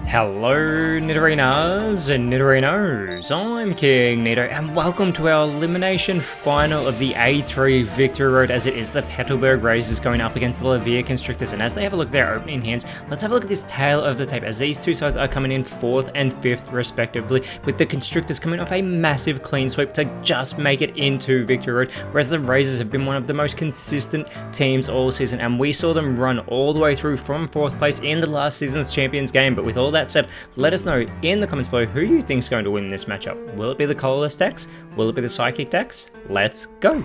Hello Nidorinas and Nidorinos, I'm KingNido and welcome to our Elimination Final of the A3 Victory Road, as it is the Petalburg Razors going up against the Laverre Constrictors. And as they have a look at their opening hands, let's have a look at this tail of the tape, as these two sides are coming in 4th and 5th respectively, with the Constrictors coming off a massive clean sweep to just make it into Victory Road, whereas the Razors have been one of the most consistent teams all season, and we saw them run all the way through from 4th place in the last season's Champions game. But with all that said, let us know in the comments below who you think is going to win this matchup. Will it be the Colorless decks? Will it be the Psychic decks? Let's go!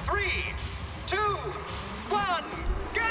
3, 2, 1, go!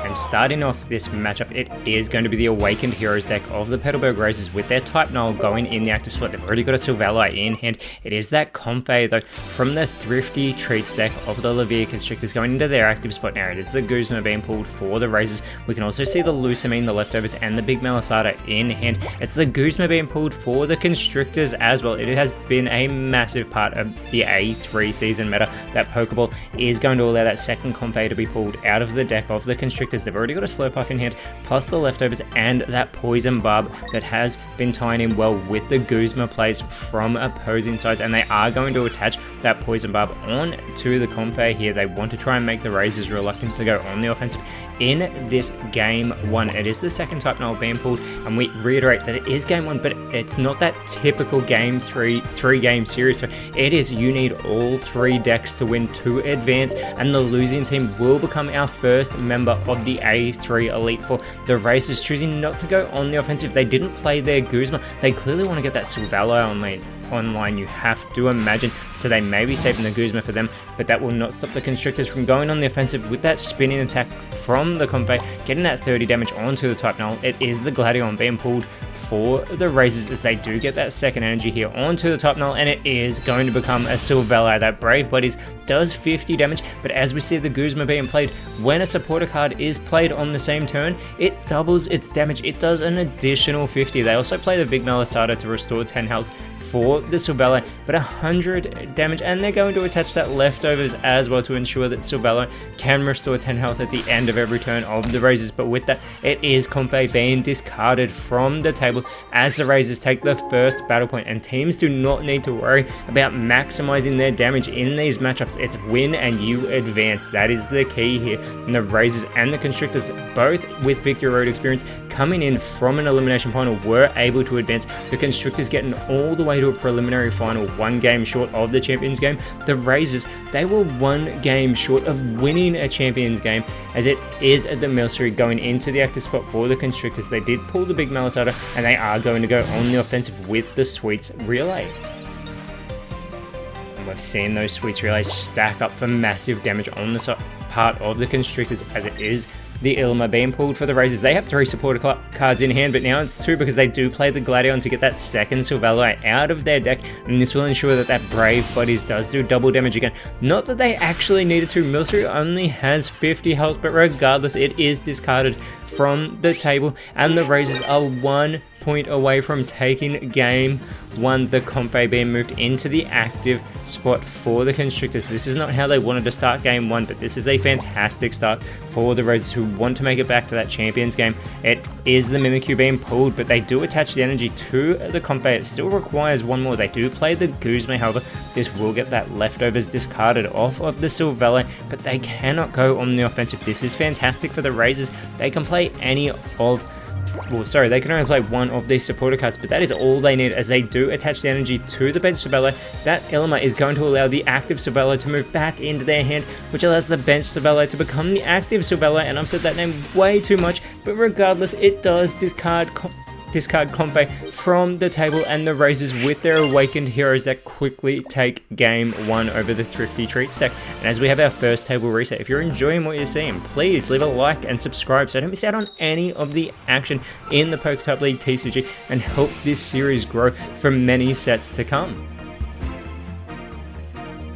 And starting off this matchup, it is going to be the Awakened Heroes deck of the Petalburg Razors with their Type Null going in the active spot. They've already got a Silvally in hand. It is that Comfey though from the Thrifty Treats deck of the Laverre Constrictors going into their active spot now. It is the Guzma being pulled for the Razors. We can also see the Lucamine, the Leftovers, and the Big Melisada in hand. It's the Guzma being pulled for the Constrictors as well. It has been a massive part of the A3 season meta. That Pokeball is going to allow that second Comfey to be pulled out of the deck of the Constrictors. They've already got a Slowpuff in hand, plus the Leftovers and that Poison Barb that has been tying in well with the Guzma plays from opposing sides, and they are going to attach that Poison Barb on to the Comfey here. They want to try and make the Razors reluctant to go on the offensive in this game 1. It is the second Type Null being pulled, and we reiterate that it is game 1, but it's not that typical game 3 game series. So it is, you need all 3 decks to win to advance, and the losing team will become our first member of the A3 Elite Four. The Razors choosing not to go on the offensive. They didn't play their Guzma. They clearly want to get that Silvally online, you have to imagine, so they may be saving the Guzma for them, but that will not stop the Constrictors from going on the offensive with that spinning attack from the Comfey, getting that 30 damage onto the Type Null. It is the Gladion being pulled for the Razors, as they do get that second energy here onto the Type Null, and it is going to become a Silvally. That Brave Buddies does 50 damage, but as we see the Guzma being played, when a supporter card is played on the same turn, it doubles its damage. It does an additional 50. They also play the Big Melisada to restore 10 health for the Silvally, but 100 damage, and they're going to attach that Leftovers as well to ensure that Silvally can restore 10 health at the end of every turn of the Razors. But with that, it is Comfey being discarded from the table as the Razors take the first battle point, and teams do not need to worry about maximizing their damage in these matchups. It's win and you advance. That is the key here. And the Razors and the Constrictors, both with Victory Road experience, coming in from an elimination final, were able to advance. The Constrictors getting all the way to a preliminary final, 1 game short of the Champions game. The Razors, they were 1 game short of winning a Champions game, as it is the Milcery going into the active spot for the Constrictors. They did pull the Big Melisada, and they are going to go on the offensive with the Sweets Relay. And we've seen those Sweets Relays stack up for massive damage on the part of the Constrictors, as it is the Ilma being pulled for the Razors. They have 3 supporter cards in hand, but now it's 2, because they do play the Gladion to get that second Silvally out of their deck, and this will ensure that that Brave Buddies does do double damage again. Not that they actually needed to. Milcery only has 50 health, but regardless, it is discarded from the table, and the Razors are 1 point away from taking game 1. The Comfey being moved into the active spot for the Constrictors. This is not how they wanted to start game 1, but this is a fantastic start for the Razors, who want to make it back to that Champions game. It is the Mimikyu being pulled, but they do attach the energy to the Comfey. It still requires 1 more. They do play the Guzma, however, this will get that Leftovers discarded off of the Silvally, but they cannot go on the offensive. This is fantastic for the Razors. They can play any of they can only play 1 of these supporter cards, but that is all they need, as they do attach the energy to the bench Silvally. That Ilma is going to allow the active Silvally to move back into their hand, which allows the bench Silvally to become the active Silvally, and I've said that name way too much, but regardless, it does discard Comfey from the table, and the Razors with their Awakened Heroes that quickly take game 1 over the Thrifty Treats deck. And as we have our first table reset, if you're enjoying what you're seeing, please leave a like and subscribe so don't miss out on any of the action in the PokeType League TCG, and help this series grow for many sets to come.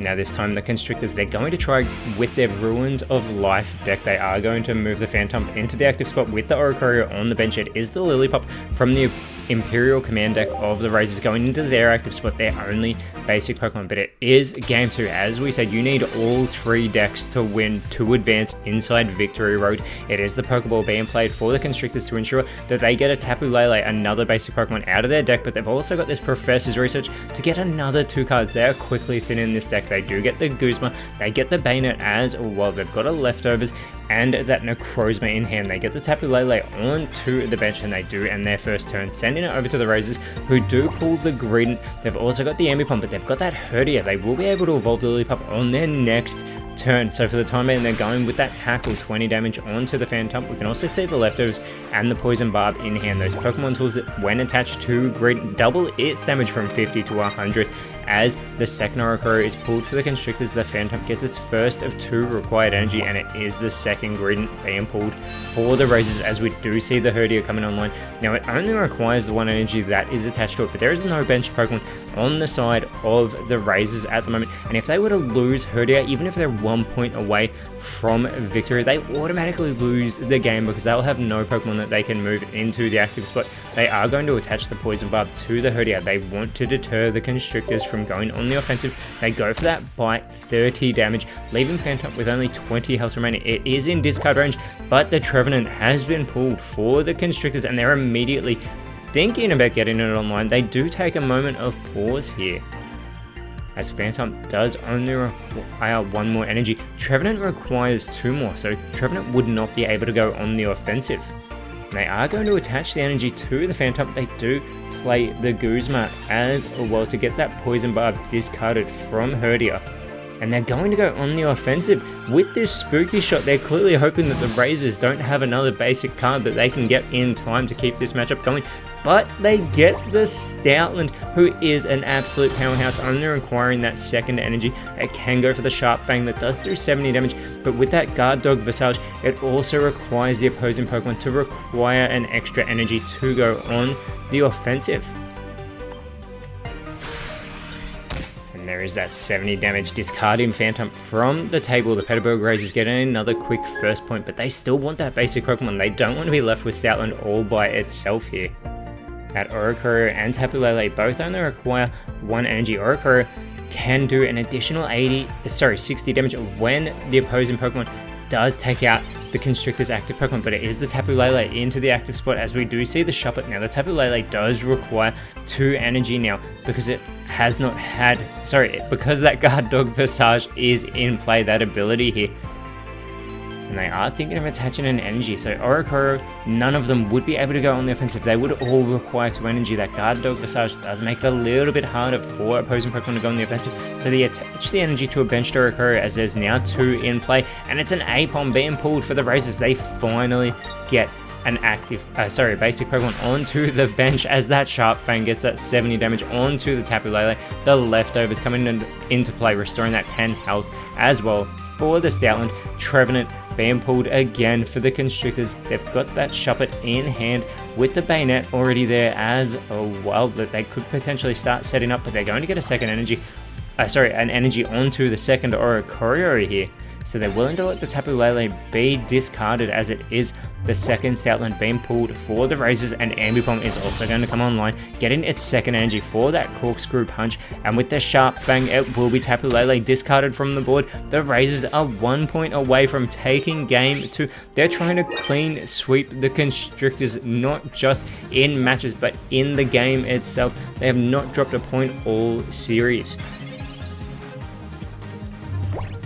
Now this time the Constrictors, they're going to try with their Ruins of Life deck. They are going to move the Phantom into the active spot with the Oricorio on the bench. It is the Lillipup from the Imperial Command deck of the Razors going into their active spot, their only basic Pokemon. But it is game 2. As we said, you need all 3 decks to win to advance inside Victory Road. It is the Pokeball being played for the Constrictors to ensure that they get a Tapu Lele, another basic Pokemon, out of their deck. But they've also got this Professor's Research to get another 2 cards. They are quickly thinning this deck. They do get the Guzma, they get the Bayonet as well. They've got a Leftovers and that Necrozma in hand. They get the Tapu Lele onto the bench, and they do end their first turn, sending it over to the Razors, who do pull the Greedent. They've also got the Ambipom, but they've got that Herdia. They will be able to evolve the Lillipup on their next turn. So for the time being, they're going with that Tackle, 20 damage onto the Phantom. We can also see the Leftovers and the Poison Barb in hand. Those Pokemon tools that, when attached to Greedent, double its damage from 50 to 100. As the second Oricorio is pulled for the Constrictors, the Phantom gets its first of 2 required energy, and it is the second Greedent being pulled for the Razors, as we do see the Herdia coming online. Now it only requires the 1 energy that is attached to it, but there is no bench Pokemon on the side of the Razors at the moment, and if they were to lose Herdia, even if they're 1 point away from victory, they automatically lose the game because they'll have no Pokemon that they can move into the active spot. They are going to attach the Poison Barb to the Herdia. They want to deter the Constrictors from going on the offensive. They go for that Bite, 30 damage, leaving Phantom with only 20 health remaining. It is in discard range, but the Trevenant has been pulled for the Constrictors, and they're immediately thinking about getting it online. They do take a moment of pause here, as Phantom does only require 1 more energy. Trevenant requires 2 more, so Trevenant would not be able to go on the offensive. They are going to attach the energy to the Phantom. They do play the Guzma as well to get that Poison Barb discarded from Herdia. And they're going to go on the offensive with this Spooky Shot. They're clearly hoping that the Razors don't have another basic card that they can get in time to keep this matchup going. But they get the Stoutland, who is an absolute powerhouse, only requiring that second energy. It can go for the Sharp Fang that does do 70 damage, but with that Guard Dog Visage, it also requires the opposing Pokemon to require an extra energy to go on the offensive. And there is that 70 damage, discarding Phantom from the table. The Petalburg Razors getting another quick first point, but they still want that basic Pokemon. They don't want to be left with Stoutland all by itself here. That Oricorio and Tapu Lele both only require 1 energy. Oricorio can do an additional 60 damage when the opposing Pokemon does take out the Constrictor's active Pokemon, but it is the Tapu Lele into the active spot, as we do see the Shuppet. Now the Tapu Lele does require 2 energy now because it has not had, because that Guard Dog Visage is in play, that ability here. And they are thinking of attaching an energy, so Oricorio, none of them would be able to go on the offensive. They would all require 2 energy. That Guard Dog Visage does make it a little bit harder for opposing Pokemon to go on the offensive, so they attach the energy to a benched Oricorio, as there's now 2 in play, and it's an Apom being pulled for the Razors. They finally get an active, basic Pokemon onto the bench, as that Sharp Fang gets that 70 damage onto the Tapu Lele. The Leftovers coming into play, restoring that 10 health as well for the Stoutland. Trevenant being pulled again for the Constrictors. They've got that Shuppet in hand with the Bayonet already there as well, that they could potentially start setting up, but they're going to get a second energy, an energy onto the second Oricorio here. So they're willing to let the Tapu Lele be discarded, as it is the second Stoutland being pulled for the Razors, and Ambipom is also going to come online, getting its second energy for that Corkscrew Punch, and with the Sharp Fang, it will be Tapu Lele discarded from the board. The Razors are 1 point away from taking game 2. They're trying to clean sweep the Constrictors, not just in matches, but in the game itself. They have not dropped a point all series.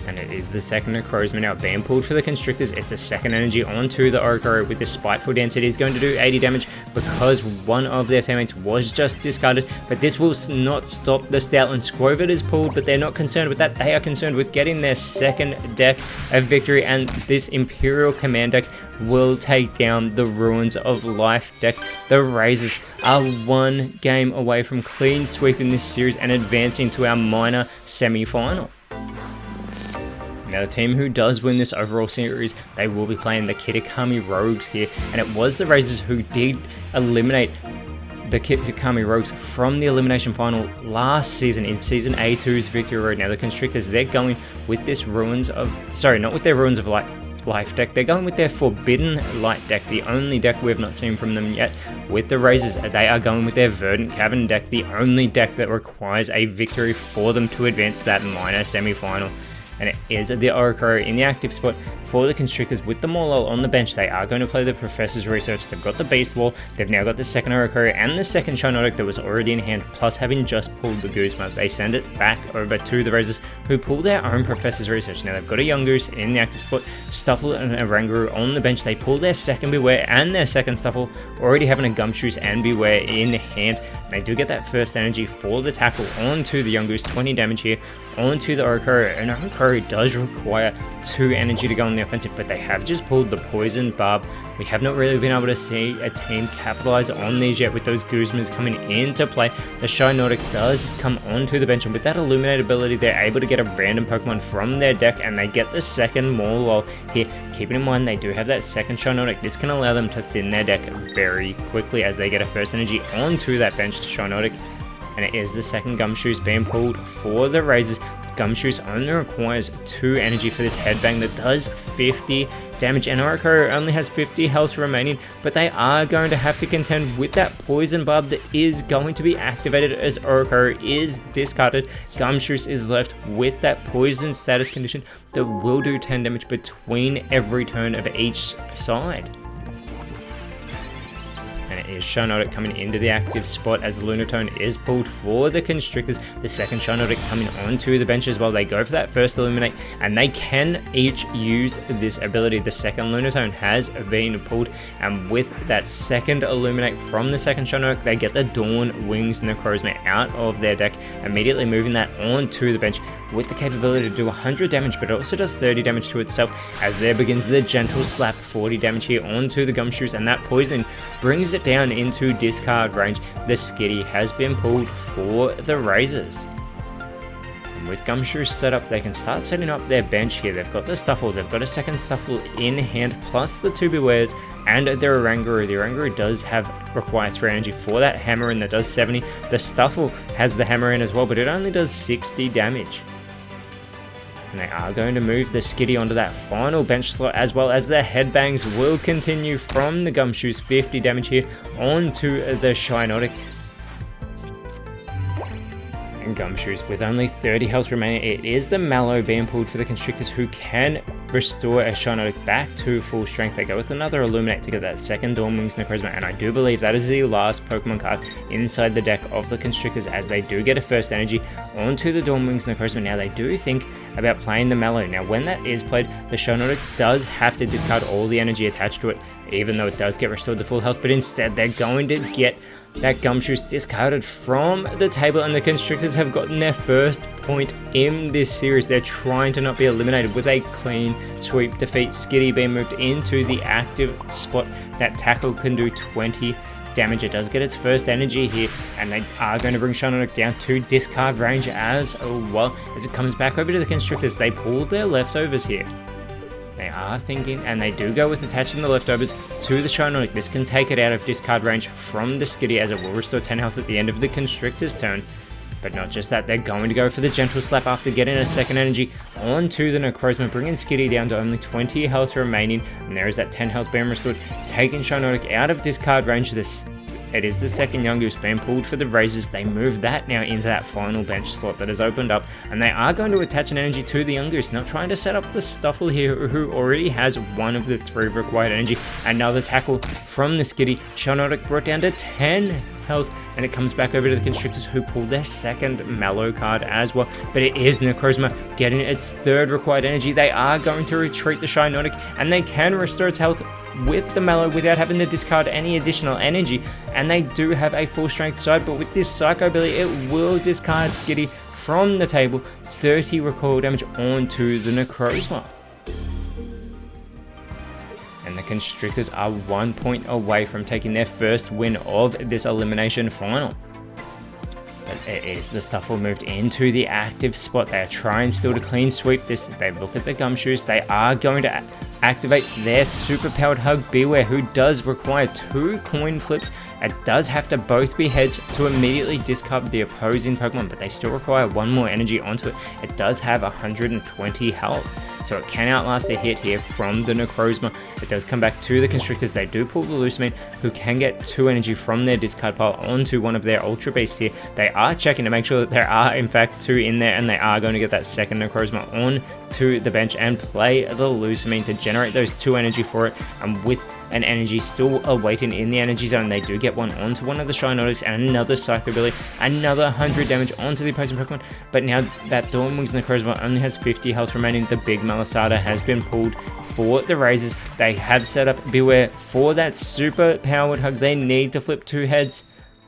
And it is the second Necrozma now being pulled for the Constrictors. It's a second energy onto the Oricorio with the Spiteful Dance. It is going to do 80 damage because one of their teammates was just discarded, but this will not stop the Stoutland. Squovit is pulled, but they're not concerned with that. They are concerned with getting their second deck of victory, and this Imperial Command deck will take down the Ruins of Life deck. The Razors are 1 game away from clean sweeping this series and advancing to our minor semi-final. Now the team who does win this overall series, they will be playing the Kitakami Rogues here, and it was the Razors who did eliminate the Kitakami Rogues from the Elimination Final last season in Season A2's Victory Road. Now the Constrictors, they're going with this not with their Ruins of Life deck, they're going with their Forbidden Light deck, the only deck we have not seen from them yet. With the Razors, they are going with their Verdant Cavern deck, the only deck that requires a victory for them to advance to that minor semi-final. And it is the Oricoro in the active spot for the Constrictors. With the Morlul on the bench, they are going to play the Professor's Research. They've got the Beast Wall, they've now got the second Oricoro and the second Shinotic that was already in hand, plus having just pulled the Guzma. They send it back over to the Razors, who pull their own Professor's Research. Now they've got a Yungoos in the active spot, Stuffle and a Oranguru on the bench. They pull their second Beware and their second Stuffle, already having a Gumshoos and Beware in hand. They do get that first energy for the tackle onto the Yungoos, 20 damage here onto the Oricoro, and Oricoro does require 2 energy to go on the offensive, but they have just pulled the Poison Barb. We have not really been able to see a team capitalize on these yet with those Guzmas coming into play. The Shinotic does come onto the bench, and with that Illuminate ability, they're able to get a random Pokemon from their deck, and they get the second Morlul here. Keeping in mind, they do have that second Shinotic. This can allow them to thin their deck very quickly as they get a first energy onto that benched Shinotic. And it is the second Gumshoos being pulled for the Razors. Gumshoos only requires 2 energy for this Headbang that does 50 damage, and Oricoro only has 50 health remaining, but they are going to have to contend with that Poison Barb that is going to be activated as Oricoro is discarded. Gumshoos is left with that Poison status condition that will do 10 damage between every turn of each side. And it is Shinotic coming into the active spot as the Lunatone is pulled for the Constrictors. The second Shinotic coming onto the bench as well. They go for that first Illuminate, and they can each use this ability. The second Lunatone has been pulled, and with that second Illuminate from the second Shinotic, they get the Dawn Wings Necrozma out of their deck, immediately moving that onto the bench with the capability to do 100 damage, but it also does 30 damage to itself as there begins the Gentle Slap, 40 damage here onto the Gumshoos, and that poison brings it down into discard range. The Skitty has been pulled for the Razors. And with Gumshoos set up, they can start setting up their bench here. They've got the Stuffle, they've got a second Stuffle in hand, plus the 2 Bewares and their Oranguru. The Oranguru does require 3 energy for that Hammer-In that does 70. The Stuffle has the Hammer-In as well, but it only does 60 damage. And they are going to move the Skitty onto that final bench slot, as well as the Headbangs will continue from the Gumshoos, 50 damage here onto the Shinotic. And Gumshoos with only 30 health remaining. It is the Mallow being pulled for the Constrictors, who can restore a Shinotic back to full strength. They go with another Illuminate to get that second Dawn Wings Necrozma, and I do believe that is the last Pokemon card inside the deck of the Constrictors, as they do get a first energy onto the Dawn Wings Necrozma. Now they do think about playing the Mallow. Now when that is played, the Shinotic does have to discard all the energy attached to it, even though it does get restored to full health, but instead they're going to get that Gumshoos discarded from the table, and the Constrictors have gotten their first point in this series. They're trying to not be eliminated with a clean sweep defeat. Skitty being moved into the active spot. That tackle can do 20 damage. It does get its first energy here, and they are going to bring Shinotic down to discard range as well. As it comes back over to the Constrictors, they pull their leftovers here. They are thinking, and they do go with attaching the leftovers to the Shinotic. This can take it out of discard range from the Skitty, as it will restore 10 health at the end of the Constrictor's turn. But not just that, they're going to go for the Gentle Slap after getting a second energy onto the Necrozma, bringing Skitty down to only 20 health remaining, and there is that 10 health being restored, taking Shinotic out of discard range. It is the second Yungoos being pulled for the Razors. They move that now into that final bench slot that has opened up, and they are going to attach an energy to the Yungoos, not trying to set up the Stuffle here, who already has one of the 3 required energy. Another tackle from the Skitty. Shinotic brought down to 10 health, and it comes back over to the Constrictors, who pull their second Mallow card as well. But it is Necrozma getting its 3rd required energy. They are going to retreat the Shinotic, and they can restore its health with the Mallow without having to discard any additional energy, and they do have a full strength side, but with this Psycho ability it will discard Skitty from the table, 30 recoil damage onto the Necrozma. And the Constrictors are 1 point away from taking their first win of this Elimination Final. But it is the Stuffle moved into the active spot. They are trying still to clean sweep this. They look at the Gumshoos. They are going to activate their super powered Hug Beware, who does require 2 coin flips. It does have to both be heads to immediately discard the opposing Pokemon, but they still require 1 more energy onto it. It does have 120 health, so it can outlast a hit here from the Necrozma. It does come back to the Constrictors. They do pull the Lusamine, who can get 2 energy from their discard pile onto one of their Ultra Beasts here. They are checking to make sure that there are in fact 2 in there, and they are going to get that second Necrozma on to the bench and play the Lusamine to generate those 2 energy for it. And with an energy still awaiting in the energy zone, they do get one onto one of the Shinotics and another Psycho Ability, another 100 damage onto the opposing Pokemon. But now that Dawnwing's Necrozma only has 50 health remaining, the big Malasada has been pulled for the Razors. They have set up Beware for that super powered hug. They need to flip 2 heads,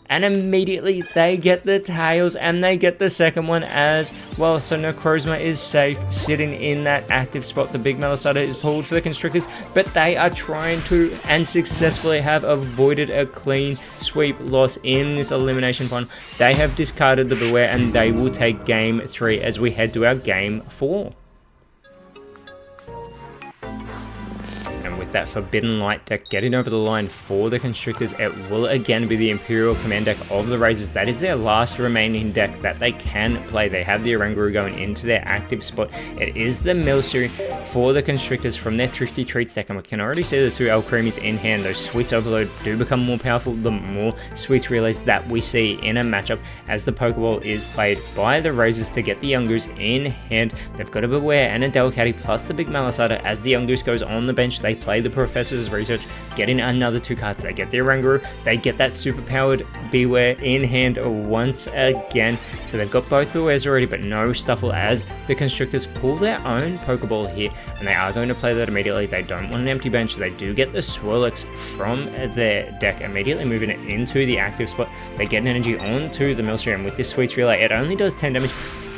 and immediately they get the tails and they get the second one as well. So Necrozma is safe, sitting in that active spot. The big Malasada is pulled for the Constrictors, but they are trying to and successfully have avoided a clean sweep loss in this elimination final. They have discarded the Beware, and they will take game 3 as we head to our game 4. With that Forbidden Light deck getting over the line for the Constrictors, it will again be the Imperial Command deck of the Razors. That is their last remaining deck that they can play. They have the Oranguru going into their active spot. It is the Milcery for the Constrictors from their Thrifty Treats deck, and we can already see the 2 Alcremies in hand. Those Sweets Overload do become more powerful the more Sweets Relays that we see in a matchup, as the Pokeball is played by the Razors to get the Yungoos in hand. They've got a Beware and a Delcatty plus the big Malasada. As the Yungoos goes on the bench, they play the Professor's Research, getting another 2 cards. They get the Oranguru, they get that super powered Beware in hand once again. So they've got both Bewares already, but no Stuffle as the Constrictors pull their own Pokeball here, and they are going to play that immediately. They don't want an empty bench. They do get the Swirlix from their deck, immediately moving it into the active spot. They get an energy onto the Milcery, and with this Sweets Relay, it only does 10 damage.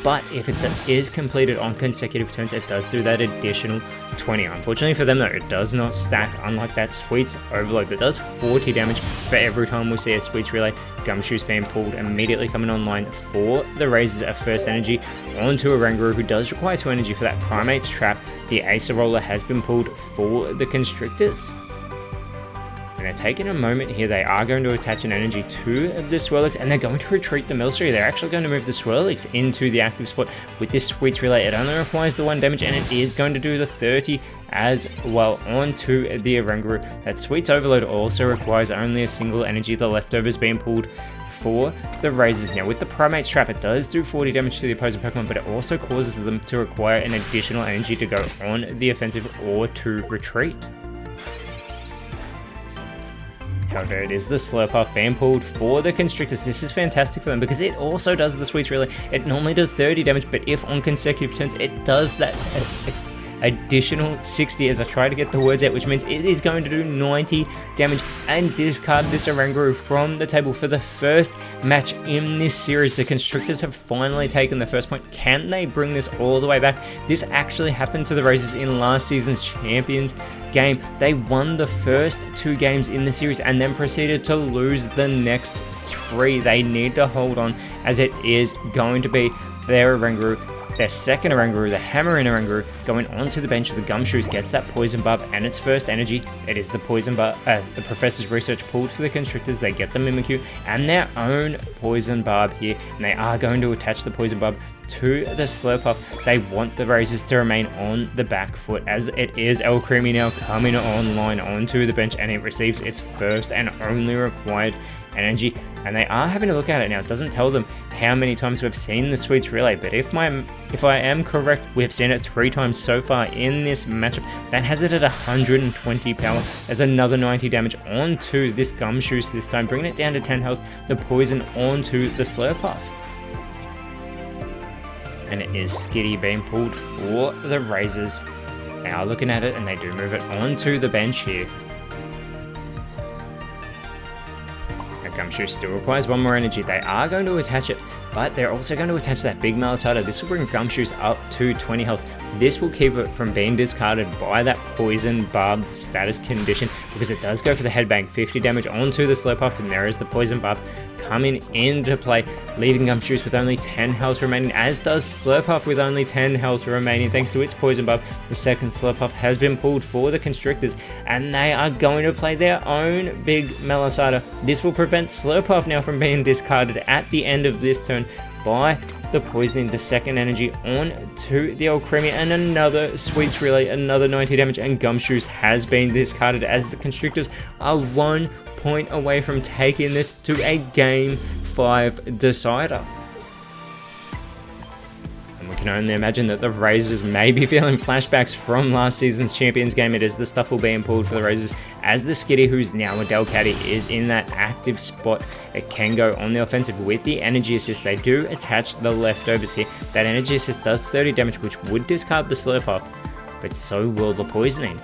But if it is completed on consecutive turns, it does do that additional 20. Unfortunately for them though, it does not stack, unlike that Sweets Overload that does 40 damage for every time we see a Sweets Relay. Gumshoe's being pulled, immediately coming online for the Razors at first energy onto Oranguru, who does require 2 energy for that Primate's Trap. The Acerola has been pulled for the Constrictors. And they're taking a moment here. They are going to attach an energy to the Swirlix, and they're going to retreat the Milcery. They're actually going to move the Swirlix into the active spot with this Sweets Relay. It only requires the 1 damage, and it is going to do the 30 as well onto the Oranguru. That Sweets Overload also requires only a single energy. The leftovers being pulled for the Razors. Now with the Primate's Trap, it does do 40 damage to the opposing Pokemon, but it also causes them to require an additional energy to go on the offensive or to retreat. However, it is the Slurpuff being pulled for the Constrictors. This is fantastic for them because it also does the Sweets Relay. It normally does 30 damage, but if on consecutive turns, it does that additional 60 as I try to get the words out, which means it is going to do 90 damage and discard this Oranguru from the table for the first match in this series. The Constrictors have finally taken the first point. Can they bring this all the way back? This actually happened to the Razors in last season's Champions game. They won the first 2 games in the series and then proceeded to lose the next 3. They need to hold on, as it is going to be their Oranguru, their second Oranguru, the Hammer in Oranguru, going onto the bench. The Gumshoes gets that Poison Barb and its first energy. It is the Poison Barb, the Professor's Research pulled for the Constrictors. They get the Mimikyu and their own Poison Barb here, and they are going to attach the Poison Barb to the Slurpuff. They want the Razors to remain on the back foot, as it is Alcremie now coming online onto the bench, and it receives its first and only required energy, and they are having a look at it now. It doesn't tell them how many times we've seen the Sweets Relay, but if I am correct, we've seen it 3 times so far in this matchup. That has it at 120 power. There's another 90 damage onto this Gumshoes this time, bringing it down to 10 health. The poison onto the Slurpuff. And it is Skitty being pulled for the Razors. They are looking at it, and they do move it onto the bench here. Gumshoe still requires 1 more energy. They are going to attach it, but they're also going to attach that big Malasada. This will bring Gumshoos up to 20 health. This will keep it from being discarded by that Poison Barb status condition, because it does go for the headbang, 50 damage onto the Slurpuff, and there is the Poison Barb coming into play, leaving Gumshoos with only 10 health remaining, as does Slurpuff with only 10 health remaining thanks to its Poison Barb. The second Slurpuff has been pulled for the Constrictors, and they are going to play their own big Malasada. This will prevent Slurpuff now from being discarded at the end of this turn by the poisoning the second energy on to the old Creamy, and another Sweets Relay, another 90 damage, and Gumshoos has been discarded as the Constrictors are 1 point away from taking this to a Game 5 decider. And we can only imagine that the Razors may be feeling flashbacks from last season's Champions game. It is the Stuffle being pulled for the Razors, as the Skitty, who's now a Delcatty, is in that active spot. It can go on the offensive with the energy assist. They do attach the leftovers here. That energy assist does 30 damage, which would discard the Slurpuff, but so will the poisoning.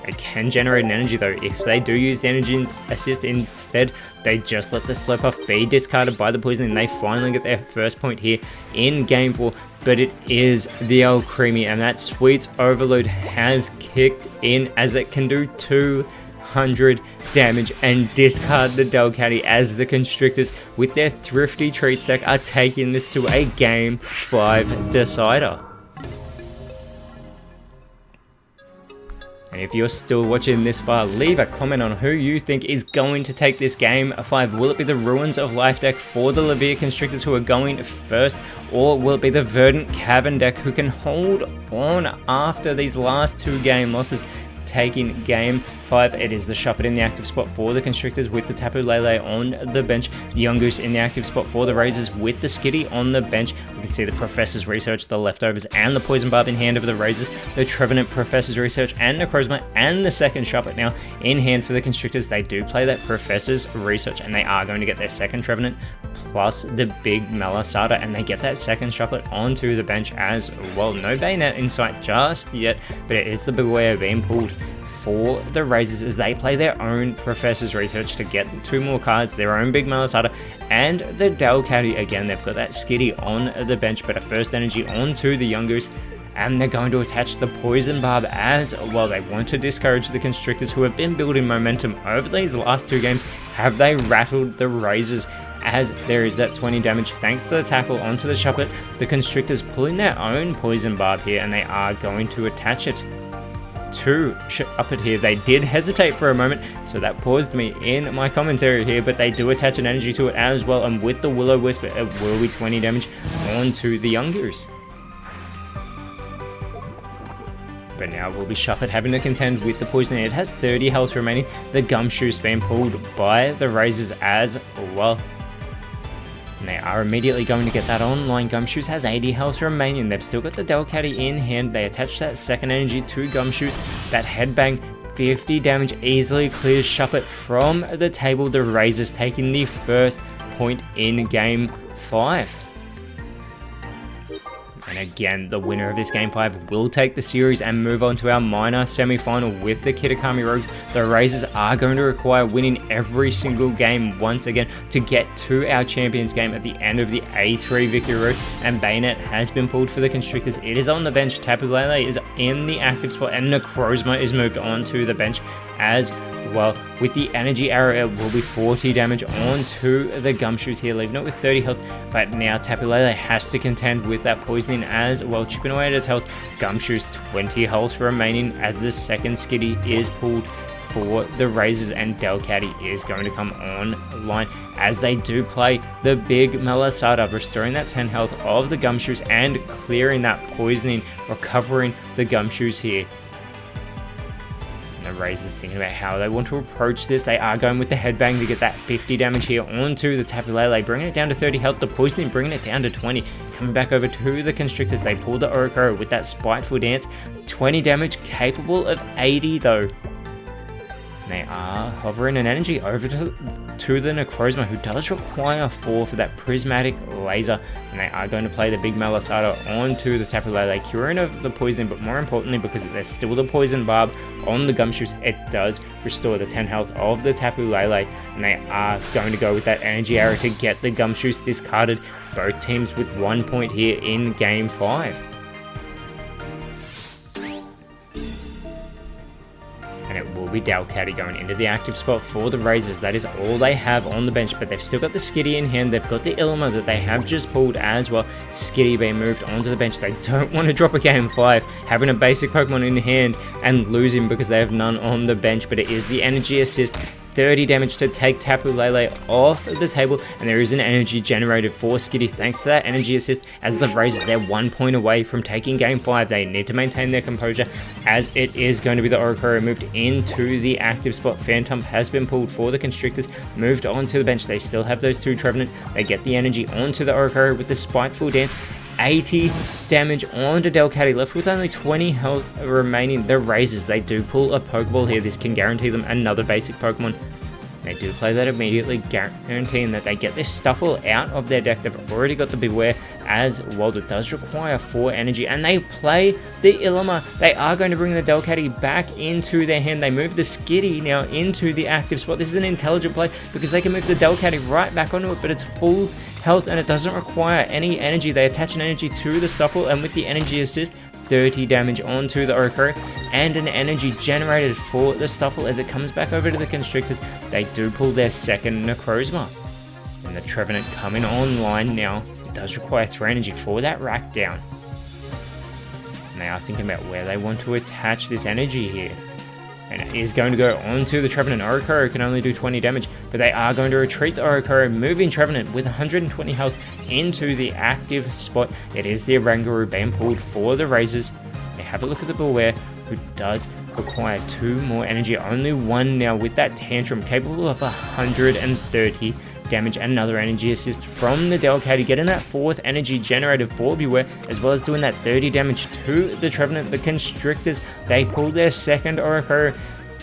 It can generate an energy though. If they do use the energy assist instead, they just let the Slurpuff be discarded by the poisoning. They finally get their first point here in Game 4, but it is the old Creamy, and that Sweets Overload has kicked in as it can do 200 damage and discard the Delcatty, as the Constrictors with their thrifty treat deck are taking this to a Game 5 decider. And if you're still watching this far, leave a comment on who you think is going to take this Game 5. Will it be the Ruins of Life deck for the Laverre Constrictors who are going first, or will it be the Verdant Cavern deck who can hold on after these last 2 game losses, taking Game 5? It is the Shuppet in the active spot for the Constrictors with the Tapu Lele on the bench. The Yungoos in the active spot for the Razors with the Skitty on the bench. We can see the Professor's Research, the leftovers, and the Poison Barb in hand of the Razors. The Trevenant, Professor's Research, and Necrozma, and the second Shuppet now in hand for the Constrictors. They do play that Professor's Research, and they are going to get their second Trevenant plus the big Malasada, and they get that second Shuppet onto the bench as well. No Bayonet in sight just yet, but it is the Beware being pulled for the Razors as they play their own Professor's Research to get 2 more cards, their own big Malasada, and the Delcatty again. They've got that Skitty on the bench, but a first energy onto the Yungoos, and they're going to attach the Poison Barb as well. They want to discourage the Constrictors, who have been building momentum over these last 2 games. Have they rattled the Razors, as there is that 20 damage thanks to the tackle onto the Shuppet? The Constrictors pulling their own Poison Barb here, and they are going to attach it to Shuppet here. They did hesitate for a moment, so that paused me in my commentary here, but they do attach an energy to it as well, and with the Will-O-Wisp, it will be 20 damage onto the Yungoos. But now will be Shuppet having to contend with the poison. It has 30 health remaining. The Gumshoos being pulled by the Razors as well, and they are immediately going to get that online. Gumshoos has 80 health remaining. They've still got the Delcatty in hand. They attach that second energy to Gumshoos. That headbang, 50 damage, easily clears Shuppet from the table. The Razors taking the first point in Game 5. And again, the winner of this Game 5 will take the series and move on to our minor semi-final with the Kitakami Rogues. The Razors are going to require winning every single game once again to get to our Champions game at the end of the A3 victory road. And Bayonet has been pulled for the Constrictors. It is on the bench. Tapu Lele is in the active spot, and Necrozma is moved on to the bench as well. With the energy arrow, it will be 40 damage onto the Gumshoos here, leaving it with 30 health. But now Tapu Lele has to contend with that poisoning as well, chipping away at its health. Gumshoos 20 health remaining as the second Skitty is pulled for the Razors, and Delcatty is going to come online as they do play the big Malasada, restoring that 10 health of the Gumshoos and clearing that poisoning, recovering the Gumshoos here. The Razors thinking about how they want to approach this. They are going with the headbang to get that 50 damage here onto the Tapu Lele, bringing it down to 30 health. The poisoning bringing it down to 20. Coming back over to the Constrictors, they pull the Orokoro with that spiteful dance. 20 damage, capable of 80 though. They are hovering an energy over to to the Necrozma, who does require 4 for that prismatic laser, and they are going to play the big Malasada onto the Tapu Lele, curing of the poisoning, but more importantly, because there's still the poison barb on the Gumshoos, it does restore the 10 health of the Tapu Lele, and they are going to go with that energy arrow to get the Gumshoos discarded. Both teams with 1 point here in game 5. And it will be Delcatty going into the active spot for the Razors. That is all they have on the bench, but they've still got the Skitty in hand. They've got the Ilma that they have just pulled as well. Skitty being moved onto the bench. They don't want to drop a game 5, having a basic Pokemon in hand and losing because they have none on the bench, but it is the energy assist. 30 damage to take Tapu Lele off the table, and there is an energy generated for Skitty thanks to that energy assist. As the Razors, they're 1 point away from taking game 5. They need to maintain their composure, as it is going to be the Oricoro moved into the active spot. Phantom has been pulled for the Constrictors, moved onto the bench. They still have those 2 Trevenant. They get the energy onto the Oricoro with the Spiteful Dance. 80 damage onto Delcatty, left with only 20 health remaining. The Razors, they do pull a Pokeball here. This can guarantee them another basic Pokemon. They do play that immediately, guaranteeing that they get this Stuffle out of their deck. They've already got the Beware as well. It does require 4 energy, and they play the Ilima. They are going to bring the Delcatty back into their hand. They move the Skitty now into the active spot. This is an intelligent play because they can move the Delcatty right back onto it, but it's full health and it doesn't require any energy. They attach an energy to the Stuffle, and with the energy assist, 30 damage onto the Oricoro, and an energy generated for the Stuffle as it comes back over to the Constrictors. They do pull their second Necrozma, and the Trevenant coming online now. It does require 3 energy for that rack down, and they are thinking about where they want to attach this energy here. And it is going to go onto the Trevenant. Oricoro can only do 20 damage, but they are going to retreat the Oricoro, moving Trevenant with 120 health into the active spot. It is the Oranguru being pulled for the Razors. They have a look at the Beware, who does require 2 more energy. Only 1 now with that Tantrum, capable of 130 damage. Another energy assist from the Delcatty, getting that 4th energy generated for Beware, as well as doing that 30 damage to the Trevenant. The Constrictors, they pull their second Oricoro.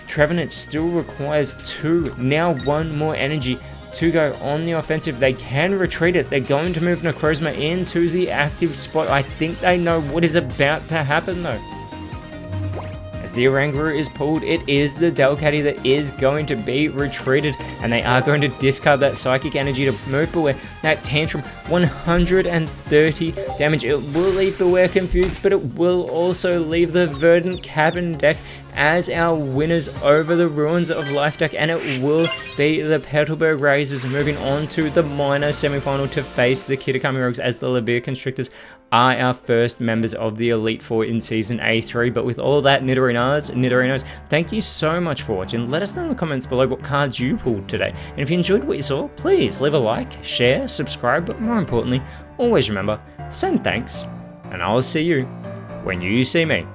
Trevenant still requires 2, now 1 more energy to go on the offensive. They can retreat it. They're going to move Necrozma into the active spot. I think they know what is about to happen though. As the Oranguru is pulled, it is the Delcatty that is going to be retreated, and they are going to discard that Psychic Energy to move Beware. That Tantrum, 130 damage. It will leave Beware confused, but it will also leave the Verdant Cabin deck as our winners over the Ruins of Life deck, and it will be the Petalburg Razors moving on to the minor semi-final to face the Kitakami Rogues, as the Laverre Constrictors are our first members of the Elite Four in Season A3. But with all that, Nidorinos, thank you so much for watching. Let us know in the comments below what cards you pulled today, and if you enjoyed what you saw, please leave a like, share, subscribe, but more importantly, always remember, send thanks, and I'll see you when you see me.